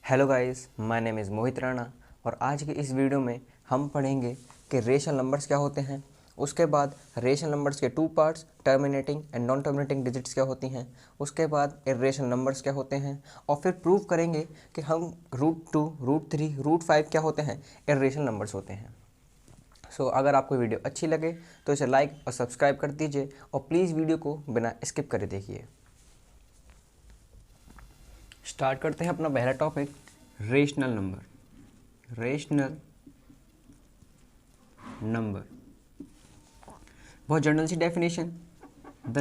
Hello guys, my name is Mohit Rana और आज की इस वीडियो में हम पढ़ेंगे कि रेशनल नंबर्स क्या होते हैं। उसके बाद रेशनल नंबर्स के two parts, terminating and non terminating digits क्या होती हैं। उसके बाद इर्रेशनल नंबर्स क्या होते हैं और फिर प्रूव करेंगे कि हम √2, √3, √5 क्या होते हैं, इर्रेशनल नंबर्स होते हैं। सो अगर आपको वीडियो अच्छी लगे तो इसे लाइक और सब्सक्राइब कर दीजिए और प्लीज़ वीडियो को बिना स्किप करे देखिए। स्टार्ट करते हैं अपना पहला topic, rational number. Rational number, बहुत जनरल सी definition, the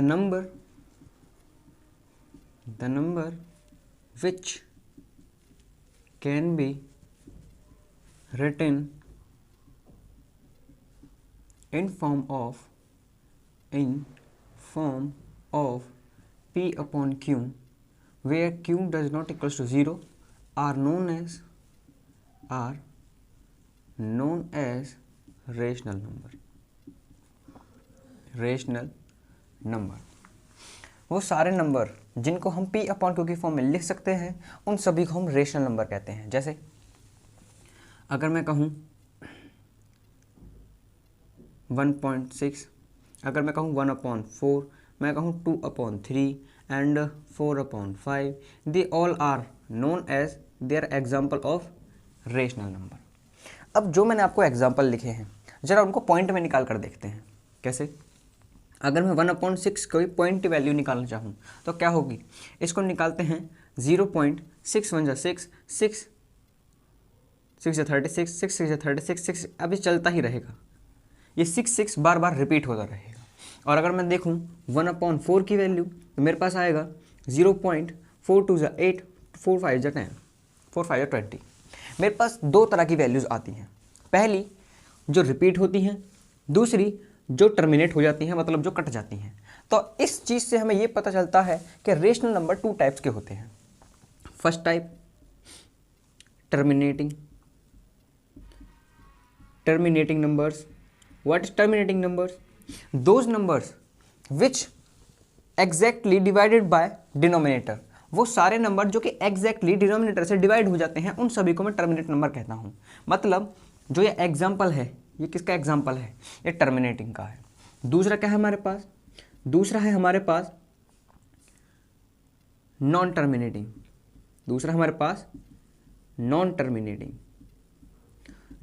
number which can be written in form of P upon Q where Q does not equals to 0 are known as rational number. वो सारे number जिनको हम P upon Q की form में लिख सकते हैं उन सभी को हम रेशनल नंबर कहते हैं। जैसे अगर मैं कहूँ 1.6, अगर मैं कहूँ 1/4, मैं कहूँ 2/3 and 4/5, they all are known as their example of rational number. अब जो मैंने आपको एग्जाम्पल लिखे हैं ज़रा उनको पॉइंट में निकाल कर देखते हैं। कैसे? अगर मैं 1/6 कोई पॉइंट की वैल्यू निकालना चाहूँ तो क्या होगी, इसको निकालते हैं 0.6 1 6, 6 6 36, 6 6 36, 6 अभी चलता ही रहेगा, ये 6 बार बार रिपीट होता रहेगा। और अगर मैं देखूँ 1/4 की वैल्यू तो मेरे पास आएगा 0.4 8, 4 5 10, 4 5 20। मेरे पास दो तरह की वैल्यूज़ आती हैं, पहली जो रिपीट होती हैं, दूसरी जो टर्मिनेट हो जाती हैं, मतलब जो कट जाती हैं। तो इस चीज़ से हमें ये पता चलता है कि रेशनल नंबर टू टाइप्स के होते हैं। First type terminating numbers. What is terminating numbers? Those numbers which exactly divided by denominator. वो सारे नंबर जो कि एग्जैक्टली डिनोमिनेटर से डिवाइड हो जाते हैं उन सभी को मैं टर्मिनेट नंबर कहता हूँ। मतलब जो ये एग्जाम्पल है, ये किसका एग्जाम्पल है, ये टर्मिनेटिंग का है। दूसरा क्या है हमारे पास, दूसरा है हमारे पास नॉन टर्मिनेटिंग। दूसरा हमारे पास नॉन टर्मिनेटिंग।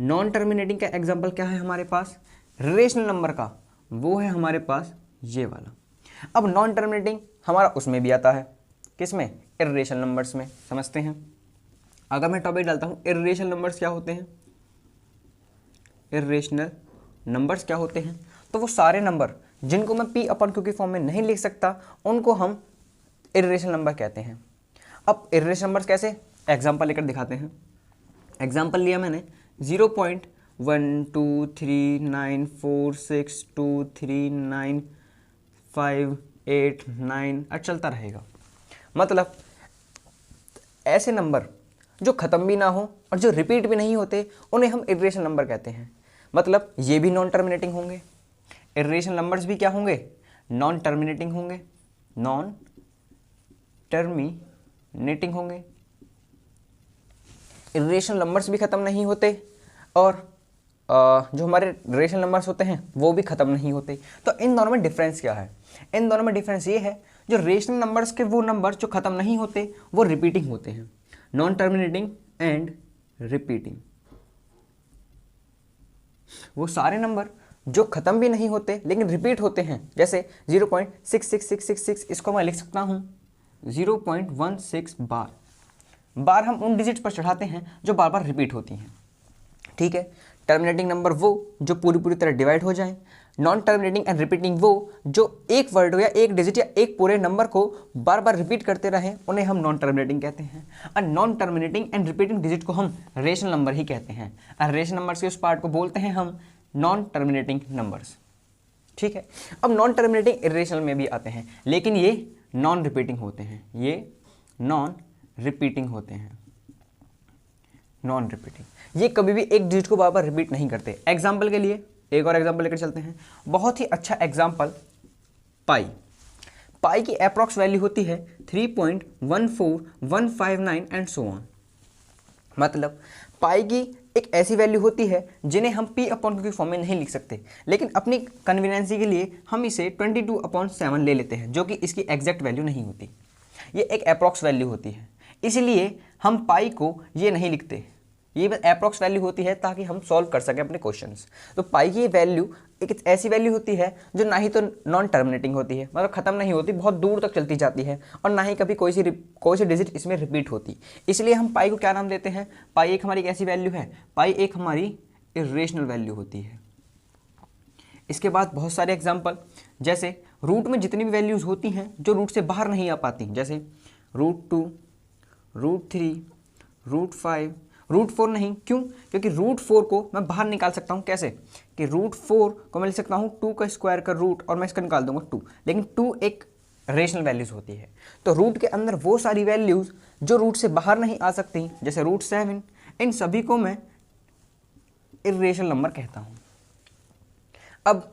नॉन टर्मिनेटिंग का एग्जाम्पल क्या है हमारे पास, रेशनल नंबर का, वो है हमारे पास ये वाला। अब नॉन टर्मिनेटिंग हमारा उसमें भी आता है, किसमें, इर्रेशनल नंबर्स में। समझते हैं। अगर मैं टॉपिक डालता हूँ इर्रेशनल नंबर्स क्या होते हैं, इर्रेशनल नंबर्स क्या होते हैं, तो वो सारे नंबर जिनको मैं P अपॉन Q की फॉर्म में नहीं लिख सकता उनको हम इर्रेशनल नंबर कहते हैं। अब इर्रेशनल नंबर्स कैसे, एग्जाम्पल लेकर दिखाते हैं। एग्जाम्पल लिया मैंने 0.12394623958 और चलता रहेगा। मतलब ऐसे नंबर जो ख़त्म भी ना हो और जो रिपीट भी नहीं होते उन्हें हम इर्रेशनल नंबर कहते हैं। मतलब ये भी नॉन टर्मिनेटिंग होंगे, इर्रेशनल नंबर्स भी क्या होंगे, नॉन टर्मिनेटिंग होंगे, नॉन टर्मिनेटिंग होंगे। इर्रेशनल नंबर्स भी ख़त्म नहीं होते और जो हमारे रेशनल नंबर्स होते हैं वो भी ख़त्म नहीं होते। तो इन दोनों में डिफरेंस क्या है, इन दोनों में डिफरेंस ये है, जो रेशनल नंबर्स के वो नंबर जो ख़त्म नहीं होते वो रिपीटिंग होते हैं, नॉन टर्मिनेटिंग एंड रिपीटिंग। वो सारे नंबर जो ख़त्म भी नहीं होते लेकिन रिपीट होते हैं, जैसे 0.66666, इसको मैं लिख सकता हूँ 0.16 बार हम उन डिजिट्स पर चढ़ाते हैं जो बार बार रिपीट होती हैं। ठीक है। टर्मिनेटिंग नंबर वो जो पूरी तरह डिवाइड हो जाएं, नॉन टर्मिनेटिंग एंड रिपीटिंग वो जो एक वर्ड या एक डिजिट या एक पूरे नंबर को बार बार रिपीट करते रहें, उन्हें हम नॉन टर्मिनेटिंग कहते हैं। और non terminating and repeating digit को हम रेशनल नंबर ही कहते हैं और रेशनल नंबर्स के उस पार्ट को बोलते हैं हम नॉन टर्मिनेटिंग नंबर्स। ठीक है। अब नॉन टर्मिनेटिंग इर्रेशनल में भी आते हैं लेकिन ये नॉन रिपीटिंग होते हैं, ये नॉन रिपीटिंग होते हैं, नॉन रिपीटिंग। ये कभी भी एक डिजिट को बार बार रिपीट नहीं करते। एग्जाम्पल के लिए एक और एग्जाम्पल लेकर चलते हैं, बहुत ही अच्छा एग्जाम्पल पाई। पाई की अप्रॉक्स वैल्यू होती है 3.14159 एंड सो ऑन। मतलब पाई की एक ऐसी वैल्यू होती है जिन्हें हम p अपॉन क्यू की फॉर्म में नहीं लिख सकते, लेकिन अपनी कन्वीनियंसी के लिए हम इसे 22/7 ले लेते हैं, जो कि इसकी एग्जैक्ट वैल्यू नहीं होती, ये एक अप्रॉक्स वैल्यू होती है। इसलिए हम पाई को ये नहीं लिखते, ये बस अप्रॉक्स वैल्यू होती है ताकि हम सॉल्व कर सकें अपने क्वेश्चंस। तो पाई की वैल्यू एक ऐसी वैल्यू होती है जो ना ही तो नॉन टर्मिनेटिंग होती है, मतलब खत्म नहीं होती, बहुत दूर तक चलती जाती है, और ना ही कभी कोई सी डिजिट इसमें रिपीट होती। इसलिए हम पाई को क्या नाम देते हैं, पाई एक हमारी एक ऐसी वैल्यू है, पाई एक हमारी इरेशनल वैल्यू होती है। इसके बाद बहुत सारे एग्जाम्पल, जैसे रूट में जितनी भी वैल्यूज़ होती हैं जो रूट से बाहर नहीं आ पाती, जैसे √2, √3, √5, √4 नहीं, क्यों? क्योंकि √4 को मैं बाहर निकाल सकता हूँ, कैसे कि √4 को मैं लिख सकता हूँ 2 का स्क्वायर का रूट और मैं इसका निकाल दूंगा 2, लेकिन 2 एक रेशनल वैल्यूज़ होती है। तो रूट के अंदर वो सारी वैल्यूज़ जो रूट से बाहर नहीं आ सकती, जैसे √7, इन सभी को मैं इरेशनल नंबर कहता हूँ। अब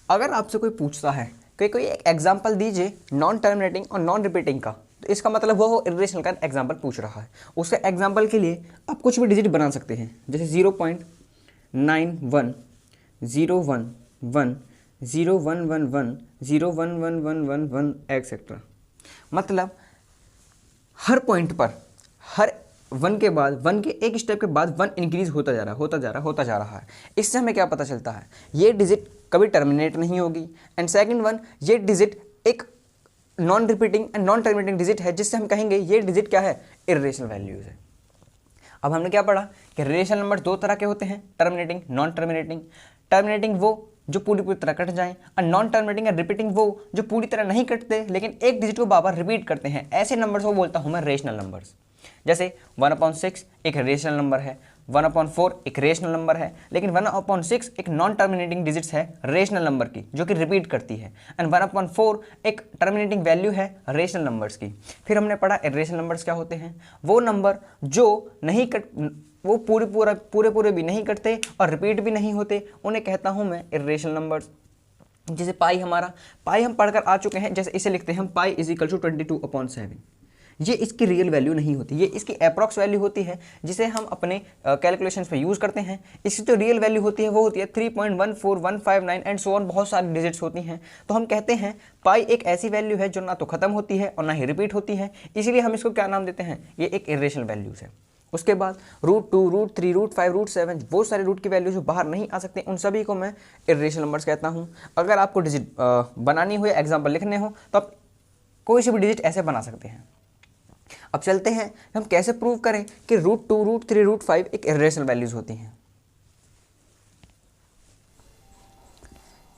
अगर आपसे कोई पूछता है कि कोई एक एग्जाम्पल दीजिए नॉन टर्मिनेटिंग और नॉन रिपीटिंग का, तो इसका मतलब वो इरेशनल का एग्जाम्पल पूछ रहा है। उसके एग्जाम्पल के लिए आप कुछ भी डिजिट बना सकते हैं, जैसे 0.91, 011, 0111, 01111 एक्सेट्रा। मतलब हर पॉइंट पर, हर वन के बाद, वन के एक स्टेप के बाद वन इंक्रीज होता जा रहा है। इससे हमें क्या पता चलता है, ये डिजिट कभी टर्मिनेट नहीं होगी। एंड सेकंड वन, ये डिजिट एक non repeating and non terminating digit है, जिससे हम कहेंगे ये डिजिट क्या है, इरेशनल वैल्यूज है। अब हमने क्या पढ़ा कि रेशनल नंबर दो तरह के होते हैं, टर्मिनेटिंग, नॉन टर्मिनेटिंग। टर्मिनेटिंग वो जो पूरी तरह कट जाएं, और नॉन टर्मिनेटिंग या रिपीटिंग वो जो पूरी तरह नहीं कटते लेकिन एक डिजिट को बार बार रिपीट करते हैं। ऐसे नंबर्स को बोलता हूं मैं रेशनल नंबर्स। जैसे 1/6 एक रेशनल नंबर है, 1/4 एक रेशनल नंबर है, लेकिन 1/6 एक नॉन टर्मिनेटिंग डिजिट्स है रेशनल नंबर की जो कि रिपीट करती है, एंड 1/4 एक टर्मिनेटिंग वैल्यू है रेशनल नंबर्स की। फिर हमने पढ़ा इरेशनल नंबर्स क्या होते हैं, वो नंबर जो नहीं कट, वो पूरे भी नहीं कटते और रिपीट भी नहीं होते, उन्हें कहता हूं मैं इरेशनल नंबर्स। जैसे पाई हम पढ़कर आ चुके हैं, जैसे इसे लिखते हैं हम पाई = 22/7। ये इसकी रियल वैल्यू नहीं होती, ये इसकी अप्रॉक्स वैल्यू होती है जिसे हम अपने कैलकुलेशंस पे यूज़ करते हैं। इसकी जो रियल वैल्यू होती है वो होती है 3.14159 एंड सो ऑन, बहुत सारी डिजिट्स होती हैं। तो हम कहते हैं पाई एक ऐसी वैल्यू है जो ना तो ख़त्म होती है और ना ही रिपीट होती है, इसीलिए हम इसको क्या नाम देते हैं, ये एक इरेशनल वैल्यूज़ है। उसके बाद √2, √3, √5, √7 बहुत सारे रूट की वैल्यू जो बाहर नहीं आ सकते, उन सभी को मैं इरेशनल नंबर्स कहता हूँ। अगर आपको डिजिट बनानी हो, एग्जाम्पल लिखने हो, तो आप कोई सी भी डिजिट ऐसे बना सकते हैं। अब चलते हैं हम कैसे प्रूव करें कि √2, √3, √5 एक इरेशनल वैल्यूज होती हैं।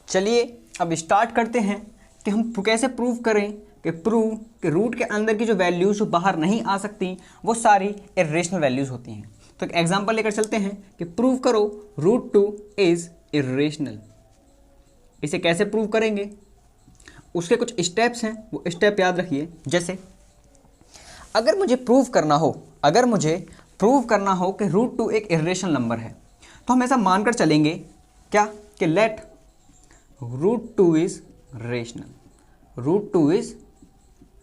चलिए अब स्टार्ट करते हैं कि हम कैसे प्रूव करें कि रूट के अंदर की जो वैल्यूज जो बाहर नहीं आ सकती वो सारी इरेशनल वैल्यूज होती हैं। तो एक एग्जांपल लेकर चलते हैं कि प्रूव करो √2 इज इरेशनल। इसे कैसे प्रूव करेंगे, उसके कुछ स्टेप्स हैं, वो स्टेप याद रखिए। जैसे अगर मुझे प्रूव करना हो कि √2 एक इरेशनल नंबर है, तो हम ऐसा मानकर चलेंगे क्या कि लेट √2 इज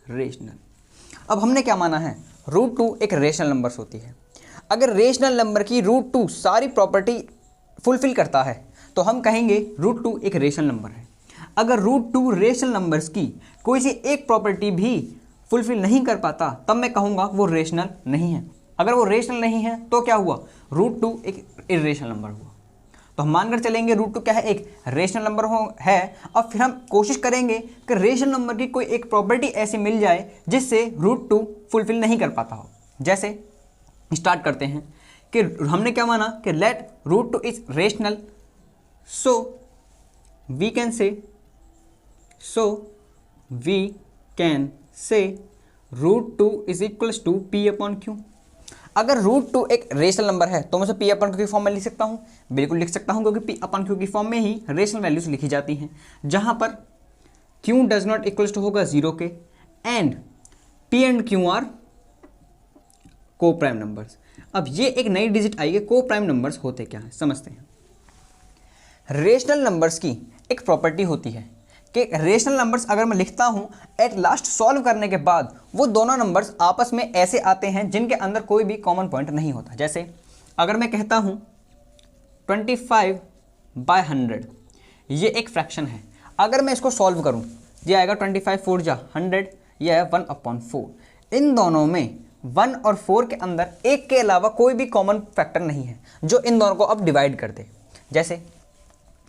रेशनल। अब हमने क्या माना है, √2 एक रेशनल नंबर्स होती है। अगर रेशनल नंबर की √2 सारी प्रॉपर्टी फुलफिल करता है तो हम कहेंगे √2 एक रेशनल नंबर है। अगर √2 रेशनल नंबर्स की कोई सी एक प्रॉपर्टी भी फुलफिल नहीं कर पाता, तब मैं कहूँगा वो रेशनल नहीं है। अगर वो रेशनल नहीं है तो क्या हुआ, √2 एक इरेशनल नंबर हुआ। तो हम मानकर चलेंगे √2 क्या है, एक रेशनल नंबर है, और फिर हम कोशिश करेंगे कि रेशनल नंबर की कोई एक प्रॉपर्टी ऐसी मिल जाए जिससे √2 फुलफिल नहीं कर पाता हो। जैसे स्टार्ट करते हैं कि हमने क्या माना कि let √2 is rational, so we can say √2 is equals to P/Q। अगर √2 एक रेशनल नंबर है तो मैं उसे P/Q की फॉर्म में लिख सकता हूँ, बिल्कुल लिख सकता हूँ, क्योंकि P/Q की फॉर्म में ही रेशनल वैल्यूज लिखी जाती हैं, जहाँ पर Q does not equals to होगा 0 के, and P and Q are coprime numbers. अब ये एक नई डिजिट आई है, को प्राइम नंबर्स होते क्या है समझते हैं। रेशनल नंबर्स की एक प्रॉपर्टी होती है कि रेशनल नंबर्स अगर मैं लिखता हूं एट लास्ट सॉल्व करने के बाद वो दोनों नंबर्स आपस में ऐसे आते हैं जिनके अंदर कोई भी कॉमन पॉइंट नहीं होता। जैसे अगर मैं कहता हूं 25/100, ये एक फ्रैक्शन है। अगर मैं इसको सॉल्व करूं, ये आएगा 25 4 जा 100, ये है 1/4। इन दोनों में 1 और 4 के अंदर एक के अलावा कोई भी कॉमन फैक्टर नहीं है जो इन दोनों को अब डिवाइड कर दे। जैसे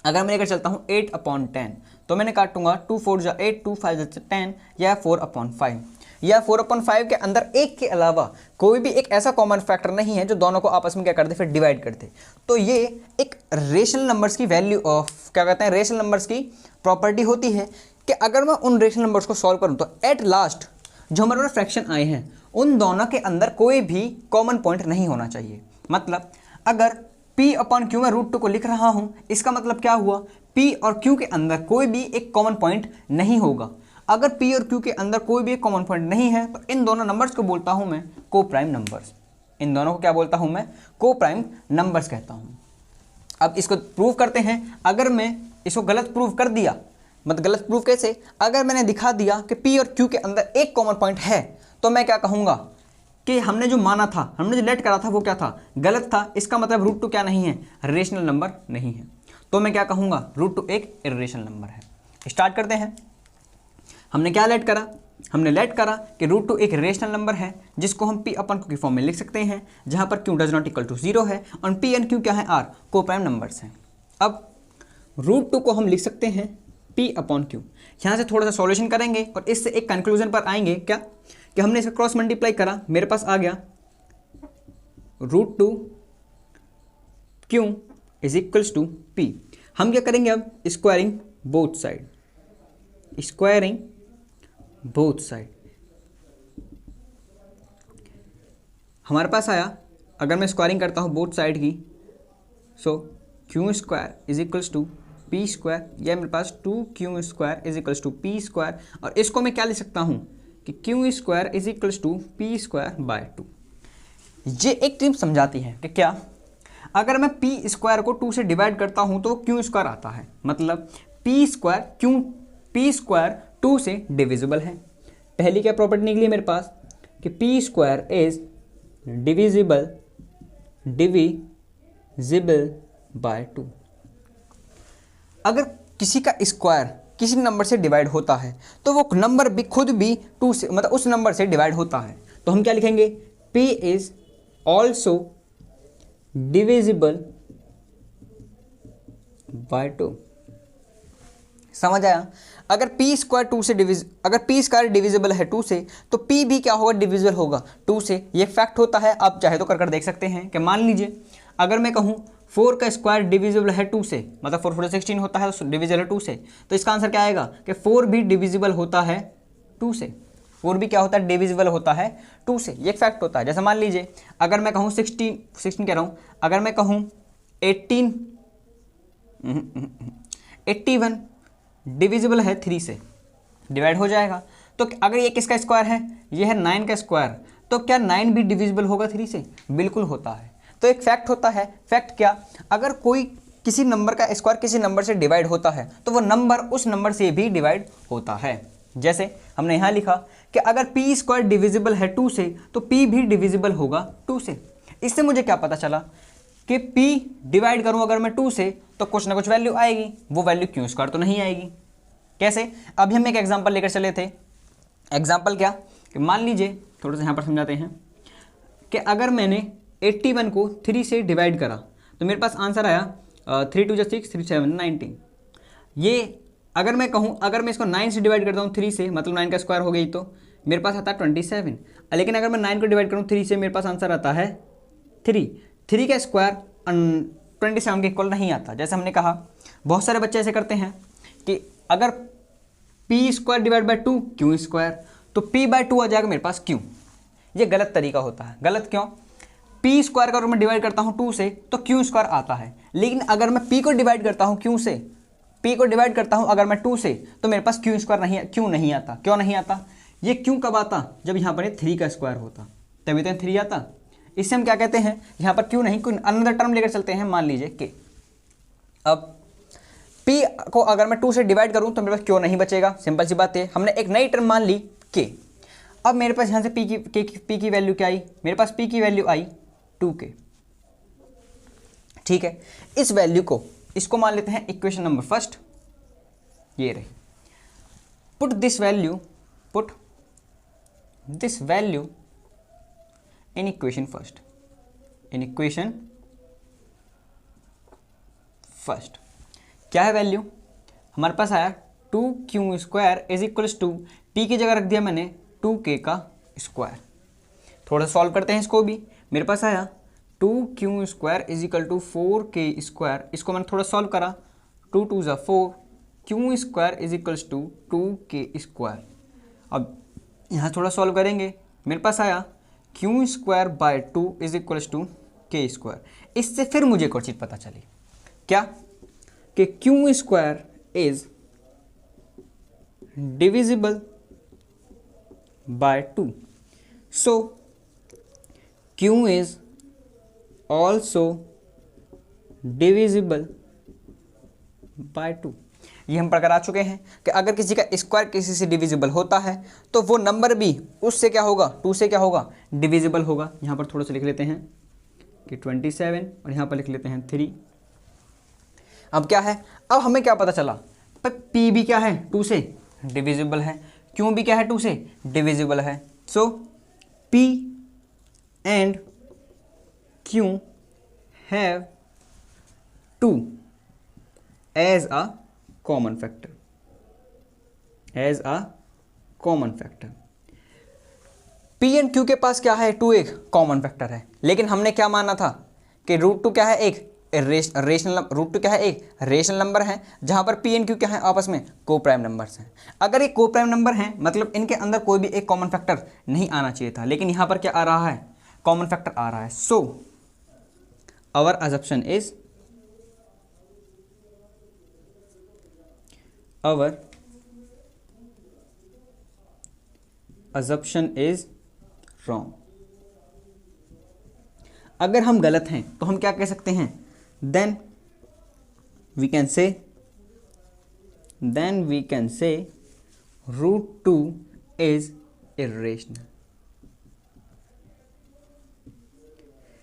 अगर मैं लेकर चलता हूँ 8/10, तो मैंने काटूंगा 2 4 जा 8, 2 5 जा 10, यह 4/5। या 4/5 के अंदर एक के अलावा कोई भी एक ऐसा कॉमन फैक्टर नहीं है जो दोनों को आपस में क्या कर दे, फिर डिवाइड कर दे। तो ये एक रेशनल नंबर्स की वैल्यू ऑफ क्या कहते हैं, रेशनल नंबर्स की प्रॉपर्टी होती है कि अगर मैं उन रेशनल नंबर्स को सॉल्व करूँ तो एट लास्ट जो हमारे पास फ्रैक्शन आए हैं उन दोनों के अंदर कोई भी कॉमन पॉइंट नहीं होना चाहिए। मतलब अगर P/Q में √2 को लिख रहा हूं, इसका मतलब क्या हुआ, P और Q के अंदर कोई भी एक कॉमन पॉइंट नहीं होगा। अगर P और Q के अंदर कोई भी एक कॉमन पॉइंट नहीं है तो इन दोनों नंबर्स को बोलता हूं मैं को प्राइम नंबर्स। इन दोनों को क्या बोलता हूं मैं, को प्राइम नंबर्स कहता हूं। अब इसको प्रूव करते हैं। अगर मैं इसको गलत प्रूव कर दिया, मतलब गलत प्रूव कैसे, अगर मैंने दिखा दिया कि P और Q के अंदर एक कॉमन पॉइंट है तो मैं क्या कहूँगा कि हमने जो माना था, हमने जो लेट करा था वो क्या था, गलत था। इसका मतलब √2 क्या नहीं है, रेशनल नंबर नहीं है। तो मैं क्या कहूँगा, √2 एक इर्रेशनल नंबर है। स्टार्ट करते हैं। हमने क्या लेट करा, हमने लेट करा कि √2 एक रेशनल नंबर है जिसको हम P/Q की फॉर्म में लिख सकते हैं, जहाँ पर Q does not equal to 0 है और P एंड Q क्या है, R को प्राइम नंबर्स हैं। अब √2 को हम लिख सकते हैं P/Q। यहाँ से थोड़ा सा सॉल्यूशन करेंगे और इससे एक कंक्लूजन पर आएंगे क्या, कि हमने इसका क्रॉस मल्टीप्लाई करा, मेरे पास आ गया √2 Q is equals to P। हम क्या करेंगे अब, squaring both side, squaring both side. हमारे पास आया, अगर मैं स्क्वायरिंग करता हूँ बोथ साइड की, सो Q² is equals to P², यह मेरे पास 2Q² is equals to P²। और इसको मैं क्या लिख सकता हूँ कि Q² is equals to P²/2। ये एक ट्रिक समझाती है कि क्या, अगर मैं P² को 2 से डिवाइड करता हूँ तो वो Q² आता है। मतलब P² 2 से डिविजिबल है। पहली क्या प्रॉपर्टी निकली मेरे पास कि P² इज डिविजिबल बाय 2। अगर किसी का स्क्वायर किसी नंबर से डिवाइड होता है तो वो नंबर भी खुद भी 2 से, मतलब उस नंबर से डिवाइड होता है। तो हम क्या लिखेंगे, P is also divisible by 2। समझ आया। अगर P² 2 से अगर P² डिविजिबल है 2 से तो P भी क्या होगा, डिविजिबल होगा 2 से। ये फैक्ट होता है, आप चाहे तो कर देख सकते हैं। कि मान लीजिए अगर मैं कहूँ 4 का स्क्वायर डिविजिबल है 2 से, मतलब 4 4 16 होता है, डिविजिबल है 2 से, तो इसका आंसर क्या आएगा कि 4 भी डिविजिबल होता है 2 से। 4 भी क्या होता है, डिविजिबल होता है 2 से। ये फैक्ट होता है। जैसे मान लीजिए अगर मैं कहूँ 16 कह रहा हूँ, अगर मैं कहूँ 81 डिविजिबल है 3 से, डिवाइड हो जाएगा। तो अगर ये किसका स्क्वायर है, ये है 9 का स्क्वायर, तो क्या 9 भी डिविजिबल होगा 3 से, बिल्कुल होता है। तो एक फैक्ट होता है। फैक्ट क्या, अगर कोई किसी नंबर का स्क्वायर किसी नंबर से डिवाइड होता है तो वो नंबर उस नंबर से भी डिवाइड होता है। जैसे हमने यहाँ लिखा कि अगर P² डिविजिबल है 2 से तो P भी डिविजिबल होगा 2 से। इससे मुझे क्या पता चला कि P डिवाइड करूँ अगर मैं 2 से तो कुछ ना कुछ वैल्यू आएगी, वो वैल्यू Q² तो नहीं आएगी। कैसे, अभी हम एक एग्जाम्पल लेकर चले थे। एग्जाम्पल क्या, कि मान लीजिए थोड़ा सा यहाँ पर समझाते हैं कि अगर मैंने 81 को 3 से डिवाइड करा तो मेरे पास आंसर आया 3 2 6 3 7 19। ये अगर मैं कहूँ, अगर मैं इसको 9 से डिवाइड करता हूँ 3 से, मतलब 9 का स्क्वायर हो गई, तो मेरे पास आता है 27। लेकिन अगर मैं 9 को डिवाइड करूँ 3 से, मेरे पास आंसर आता है 3 का स्क्वायर 27 के इक्वल नहीं आता। जैसे हमने कहा बहुत सारे बच्चे ऐसे करते हैं कि अगर P² डिवाइड बाय 2 Q², तो P/2 आ जाएगा मेरे पास Q। ये गलत तरीका होता है। गलत क्यों, P² का अगर मैं डिवाइड करता हूँ 2 से तो Q² आता है, लेकिन अगर मैं P को डिवाइड करता हूँ Q से, P को डिवाइड करता हूँ अगर मैं 2 से, तो मेरे पास Q² नहीं आता। क्यों नहीं आता, ये Q कब आता, जब यहाँ पर 3 का स्क्वायर होता, तभी तो 3 आता। इससे हम क्या कहते हैं, यहाँ पर Q नहीं, कोई अनदर टर्म लेकर चलते हैं। मान लीजिए कि अब P को अगर मैं 2 से डिवाइड करूं तो मेरे पास क्यों नहीं बचेगा, सिंपल सी बात है। हमने एक नई टर्म मान ली K। अब मेरे पास यहाँ से P की वैल्यू क्या आई, मेरे पास P की वैल्यू आई 2K, ठीक है। इस वैल्यू को, इसको मान लेते हैं इक्वेशन नंबर फर्स्ट, ये रही। Put this value in equation first, क्या है वैल्यू, हमारे पास आया 2Q² is equals to, P की जगह रख दिया मैंने 2K का स्क्वायर। थोड़ा सॉल्व करते हैं इसको भी। मेरे पास आया 2Q² is equal to 4K², इसको मैंने थोड़ा सॉल्व करा, 2 2 ज़ा 4, Q² is equals to 2K²। अब यहाँ थोड़ा सॉल्व करेंगे, मेरे पास आया Q²/2 is equals to K²। इससे फिर मुझे एक और चीज़ पता चली, क्या कि Q² is divisible by 2, so Q is also divisible by 2। ये हम पढ़कर आ चुके हैं कि अगर किसी का स्क्वायर किसी से डिविजिबल होता है तो वो नंबर भी उससे क्या होगा, 2 से क्या होगा, डिविजिबल होगा। यहाँ पर थोड़ा सा लिख लेते हैं कि 27 और यहाँ पर लिख लेते हैं 3। अब क्या है, अब हमें क्या पता चला, पर P भी क्या है, 2 से डिविजिबल है, Q भी क्या है, 2 से डिविजिबल है। So P and Q have 2 as a common factor, P and Q के पास क्या है, 2 एक कॉमन फैक्टर है। लेकिन हमने क्या माना था कि √2 क्या है, एक रेशनल, √2 क्या है, एक रेशनल नंबर है, जहां पर P एंड Q क्या है, आपस में को प्राइम नंबर्स हैं। अगर ये को प्राइम नंबर हैं मतलब इनके अंदर कोई भी एक कॉमन फैक्टर नहीं आना चाहिए था, लेकिन यहां पर क्या आ रहा है, कॉमन फैक्टर आ रहा है। So our assumption is wrong. अगर हम गलत हैं तो हम क्या कह सकते हैं, then we can say √2 is irrational.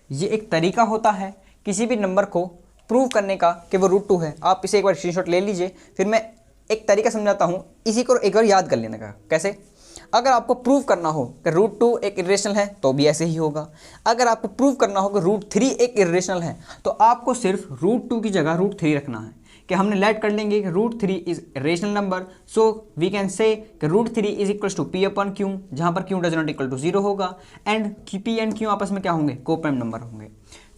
ये एक तरीका होता है किसी भी नंबर को प्रूव करने का कि वो √2 है। आप इसे एक बार स्क्रीनशॉट ले लीजिए, फिर मैं एक तरीका समझाता हूँ, इसी को एक बार याद कर लेने का। कैसे, अगर आपको प्रूव करना हो कि √2 एक इर्रेशनल है तो भी ऐसे ही होगा। अगर आपको प्रूव करना हो कि √3 एक इर्रेशनल है तो आपको सिर्फ √2 की जगह √3 रखना है, कि हमने लेट कर लेंगे कि √3 is rational number. So we can say कि √3 इज इक्वल्स टू P/Q, जहाँ पर Q does not equal to 0 होगा, एंड P एंड Q आपस में क्या होंगे, को प्राइम नंबर होंगे।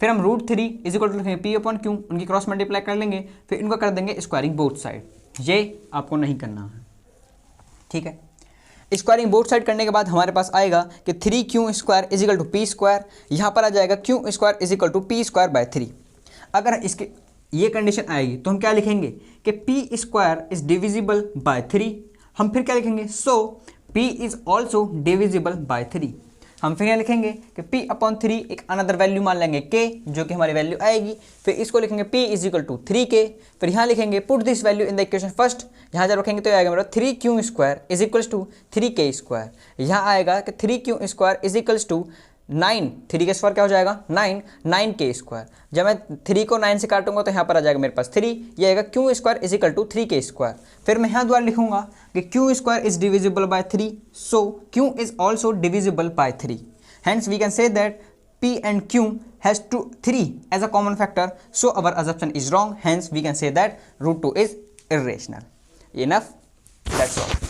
फिर हम √3 इज इक्वल टू लिखेंगे P/Q, उनकी क्रॉस मल्टीप्लाई कर लेंगे, फिर इनको कर देंगे स्क्वायरिंग बोथ साइड। ये आपको नहीं करना है, ठीक है। स्क्वायरिंग बोथ साइड करने के बाद हमारे पास आएगा कि 3Q² is equal to P², यहाँ पर आ जाएगा Q² is equal to P²/3। अगर इसके ये कंडीशन आएगी तो हम क्या लिखेंगे कि P² इज डिविजिबल बाय 3। हम फिर क्या लिखेंगे, सो P is also divisible by 3। हम फिर यहाँ लिखेंगे कि P/3 एक अनदर वैल्यू मान लेंगे K, जो कि हमारी वैल्यू आएगी। फिर इसको लिखेंगे P is equal to 3K। फिर यहाँ लिखेंगे put this value in the equation first, यहाँ जब रखेंगे तो आएगा मेरा 3Q² is equals to 3K²। यहाँ आएगा कि 3Q² इज इक्वल्स टू 9, 3 का स्क्वायर क्या हो जाएगा 9, 9K²। जब मैं 3 को 9 से काटूंगा तो यहाँ पर आ जाएगा मेरे पास 3, ये आएगा Q² is equal to 3K²। फिर मैं यहाँ द्वारा लिखूंगा कि Q² is divisible by 3, so Q is also divisible by 3। Hence we can say that P and Q has 3 as a common factor, so our assumption is wrong. Hence we can say that √2 is irrational. Enough, that's all.